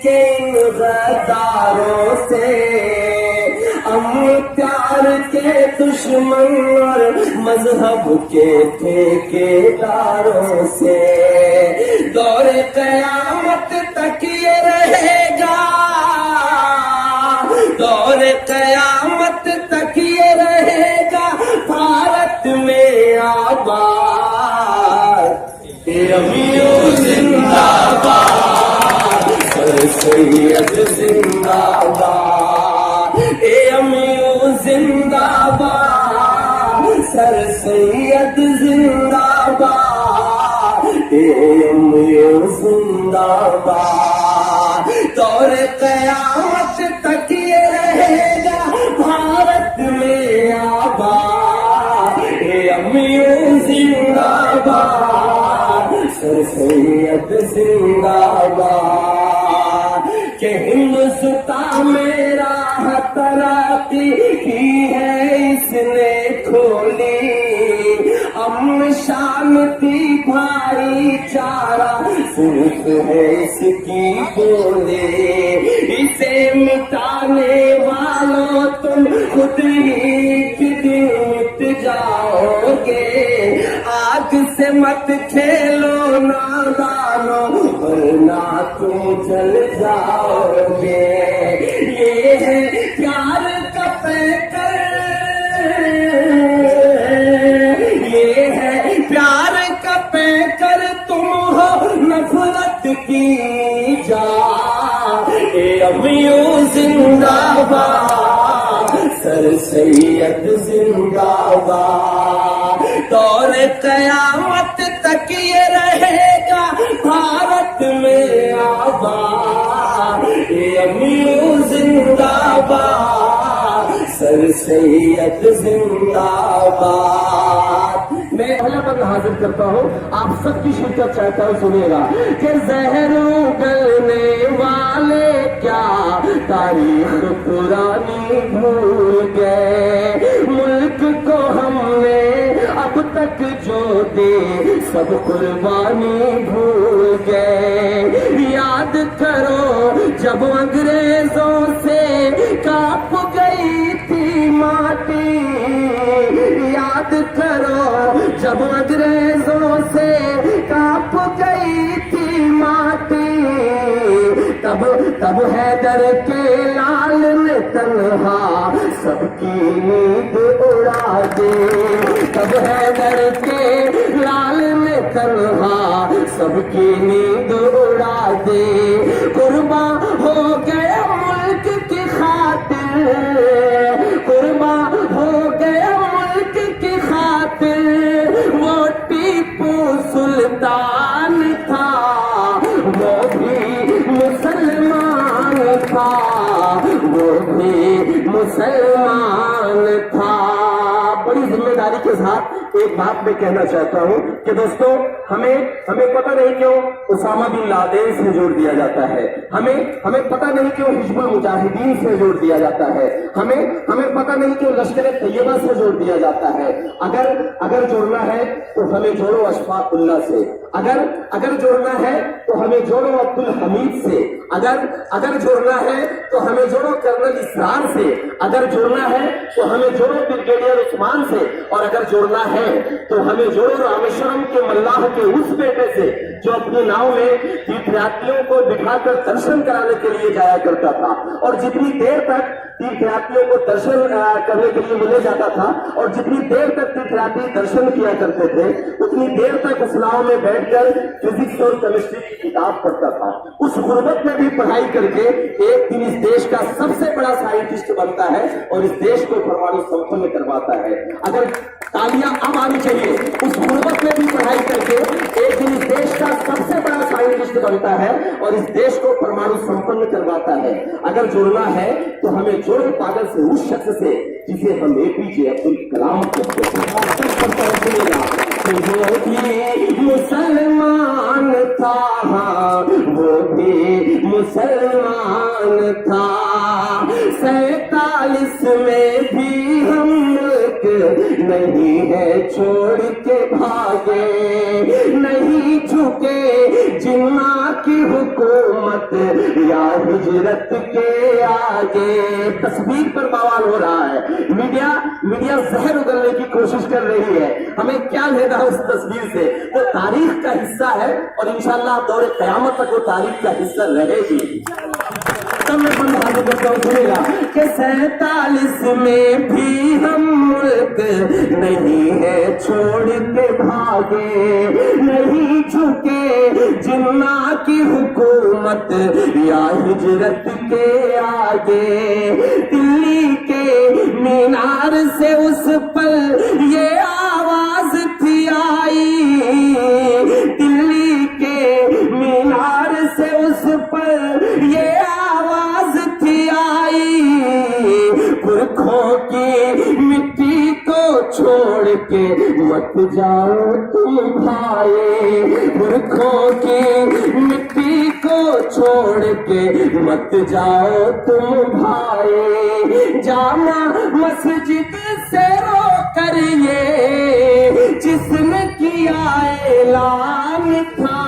کے ان غداروں سے، پیار کے دشمن اور مذہب کے ٹھیکیداروں سے، دور قیامت تک یہ رہے گا، دور قیامت تک یہ رہے گا بھارت میں آباد، امیوں زندہ باد، سر سید زندہ باد، امیوں زندہ باد، سر سید زندہ باد، امیوں زندہ باد، دور قیامت تک یہ رہے گا بھارت میں آباد، امیوں زندہ باد، سر سید زندہ باد، کہ ہندوستان میں راہ ترقی کی ہے اس نے کھولی، امن شانتی بھائی چارہ صرف ہے اس کی بولی، اسے مٹانے والوں تم خود ہی ایک دن مٹ جاؤ گے، آگ سے مت کھیلو نادانو ورنہ تم جل جاؤ گے، یہ ہے پیار کا پیکر، یہ ہے پیار کا پیکر، تم ہو نفرت کی جا، اے امیوں زندہ باد، سر سید زندہ باد، دور قیامت تک یہ رہے گا بھارت میں آباد، اے امیوں زندہ باد، سر سید زندہ باد۔ میں اہل پر حاضر کرتا ہوں، آپ سب کی شرکت چاہتا ہوں، سنیے گا کہ زہر اگلنے والے کیا تاریخ پرانی بھول گئے، ملک کو ہم نے اب تک جو دے سب قربانی بھول گئے، یاد کرو جب انگریزوں سے کانپ گئی تھی ماٹی، یاد کرو جب انگریزوں سے کانپ گئی تھی ماٹی، تب حیدر کے لال نے تنہا سب کی نیند اڑا دی، تب حیدر کے لال نے تنہا سب کی نیند اڑا دی، قرباں ہو گیا ملک کی خاطر، قرباں ہو گیا ملک کی خاطر، وہ ٹیپو سلطان تھا، وہ بھی مسلمان تھا، وہ بھی مسلمان تھا۔ بڑی ذمہ داری کے ساتھ ایک بات میں کہنا چاہتا ہوں کہ دوستو، ہمیں پتہ نہیں کیوں اسامہ بن لادن سے جوڑ دیا جاتا ہے، ہمیں پتہ نہیں کیوں حزب المجاہدین سے جوڑ دیا جاتا ہے، ہمیں پتہ نہیں کیوں لشکر طیبہ سے جوڑ دیا جاتا ہے۔ اگر جوڑنا ہے تو ہمیں جوڑو اشفاق اللہ سے، اگر جوڑنا ہے تو ہمیں جوڑو عبد الحمید سے، اگر جوڑنا ہے تو ہمیں جوڑو کرنل اسرار سے، اگر جوڑنا ہے تو ہمیں جوڑو بریگیڈیئر عثمان سے، اور اگر جوڑنا ہے تو ہمیں جوڑو رامیشورم کے ملاح کے اس بیٹے سے جو اپنی ناؤ میں تیرتھیاتریوں کو بٹھا کر درشن کرانے کے لیے جایا کرتا تھا، اور جتنی دیر تک تیرتھیاتریوں کو درشن کرنے کے لیے ملے جاتا تھا اور جتنی دیر تک تیرتھیاتری درشن کیا کرتے تھے اتنی دیر تک اس ناؤ میں بیٹھ کر فزکس اور کیمسٹری کی کتاب پڑھتا تھا۔ اس غربت میں بھی پڑھائی کر کے ایک دن اس دیش کا سب سے بڑا سائنٹسٹ بنتا ہے اور اس دیش کو پرمانو سمپن کرواتا ہے۔ اگر تالیاں اب آنی چاہیے، اس غربت میں بھی پڑھائی کر کے ایک دن اس دیش کا سب سے بڑا سائنٹسٹ بنتا ہے اور اس دیش کو پرمانو سمپن کرواتا ہے۔ اگر جوڑنا ہے تو ہمیں جوڑے پاگل سے اس شخص سے جسے ہم APJ عبد الکلام کہتے ہیں۔ وہ بھی مسلمان تھا، وہ بھی مسلمان تھا، 47 میں بھی ہم ملک نہیں ہے چھوڑ کے بھاگے، نہیں جھکے جنا کی حکومت یا ہجرت کے آگے۔ تصویر پر بوال ہو رہا ہے، میڈیا زہر اگلنے کی کوشش کر رہی ہے، ہمیں کیا لینا اس تصویر سے؟ وہ تاریخ کا حصہ ہے اور انشاءاللہ دور قیامت تک وہ تاریخ کا حصہ رہے گی۔ تب میں بند حاضر کرتا ہوں، سنے گا کہ 47 میں بھی ہم ملک نہیں ہے چھوڑ کے بھاگے، نہیں جھکے جنا کی حکومت یا ہجرت کے آگے۔ دلی کے مینار سے اس پل یہ آواز تھی آئی، دلی کے مینار سے اس پل یہ آواز تھی آئی، پرکھوں کی مٹی کو چھوڑ کے مت جاؤ تم بھائی، پرکھوں کی مٹی کو چھوڑ کے مت جاؤ تم بھائی۔ جامع مسجد سے رو کر یہ جس نے کیا اعلان تھا،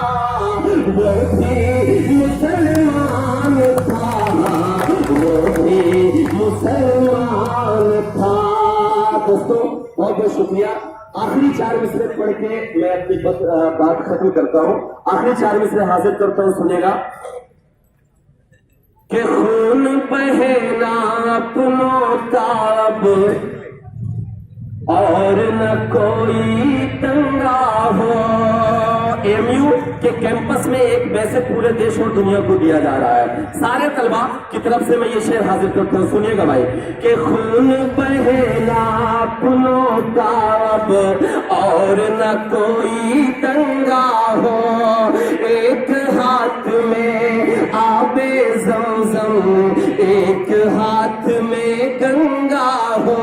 وہ بھی مسلمان تھا، وہ بھی مسلمان تھا۔ دوستو بہت بہت شکریہ۔ آخری 4 مصرے پڑھ کے میں اپنی بات ختم کرتا ہوں۔ آخری 4 مصرے حاضر کرتا ہوں، سنے گا کہ خون بہنا اپنوں کا اب اور نہ کوئی تنگا ہو۔ AMU کے کیمپس میں ایک میسج پورے دیش اور دنیا کو دیا جا رہا ہے، سارے طلباء کی طرف سے میں یہ شعر حاضر کرتا ہوں، سنیے گا بھائی کہ خون بہنا اپنوں کا اب اور نہ کوئی تنگا ہو، ایک ہاتھ میں آب زمزم ایک ہاتھ میں گنگا ہو،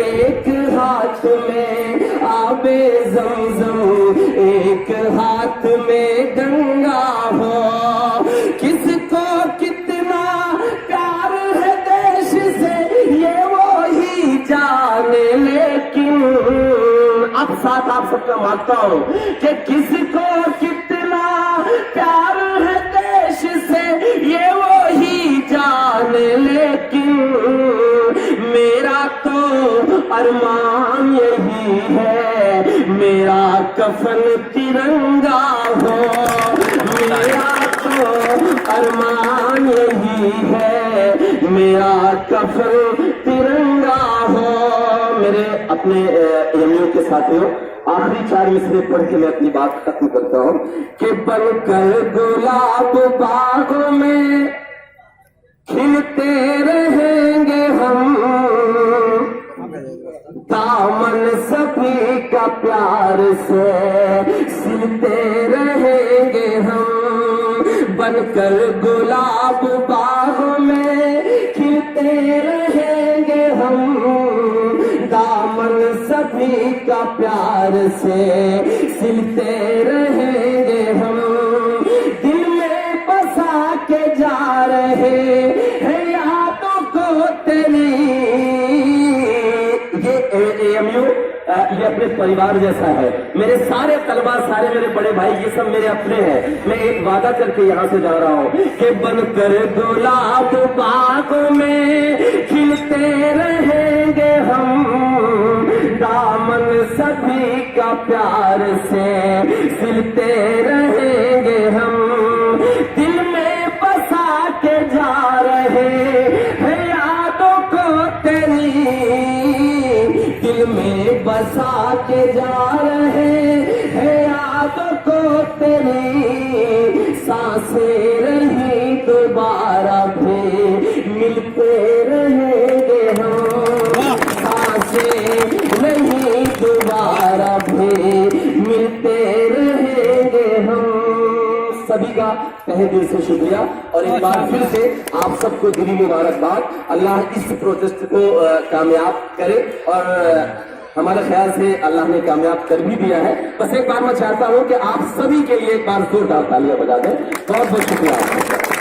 ایک ہاتھ میں آب زمزم ایک ہاتھ میں گنگا ہو۔ کس کو کتنا پیار ہے دیش سے یہ وہی جانے، لیکن اب ساتھ آپ سب کا مانتا ہوں کہ کس کو کتنا پیار ہے دیش سے یہ وہی جانے، لیکن میرا تو ارمان یہی ہے میرا کفن ترنگا ہو، میرا تو ارمان یہی ہے میرا کفن ترنگا ہو۔ میرے اپنے AMU کے ساتھیوں، آخری 4 مصرے پڑھ کے میں اپنی بات ختم کرتا ہوں کہ بن کر گلاب باغوں میں کھلتے رہیں گے ہم، دامن سبھی کا پیار سے سلتے رہیں گے ہم، بن کر گلاب باغ میں کھلتے رہیں گے ہم، دامن سبھی کا پیار سے سلتے رہیں گے ہم، دل میں بسا کے جا رہے ہیں یادوں کو تیری۔ AMU یہ اپنے پریوار جیسا ہے، میرے سارے طلباء، سارے میرے بڑے بھائی، یہ سب میرے اپنے ہیں۔ میں ایک وعدہ کر کے یہاں سے جا رہا ہوں کہ بن کر گلاب باغ میں کھلتے رہیں گے ہم، دامن سبھی کا پیار سے سلتے رہیں گے ہم، دل میں بسا کے جا رہے ہیں یادوں کو تیری، دل میں بسا کے جا رہے ہیں یادوں کو تیری، سانسیں رہیں دوبارہ بھی ملتے رہیں گے ہم، سانسیں نہیں دوبارہ بھی ملتے رہیں گے ہم۔ سبھی کا تہہ دل سے شکریہ اور ایک بار پھر سے آپ سب کو دلی مبارکباد۔ اللہ اس پروجیکٹ کو کامیاب کرے اور ہمارے خیال سے اللہ نے کامیاب کر بھی دیا ہے۔ بس ایک بار میں چاہتا ہوں کہ آپ سبھی کے لیے ایک بار زوردار تالیاں بجا دیں۔ بہت بہت شکریہ آپ کا۔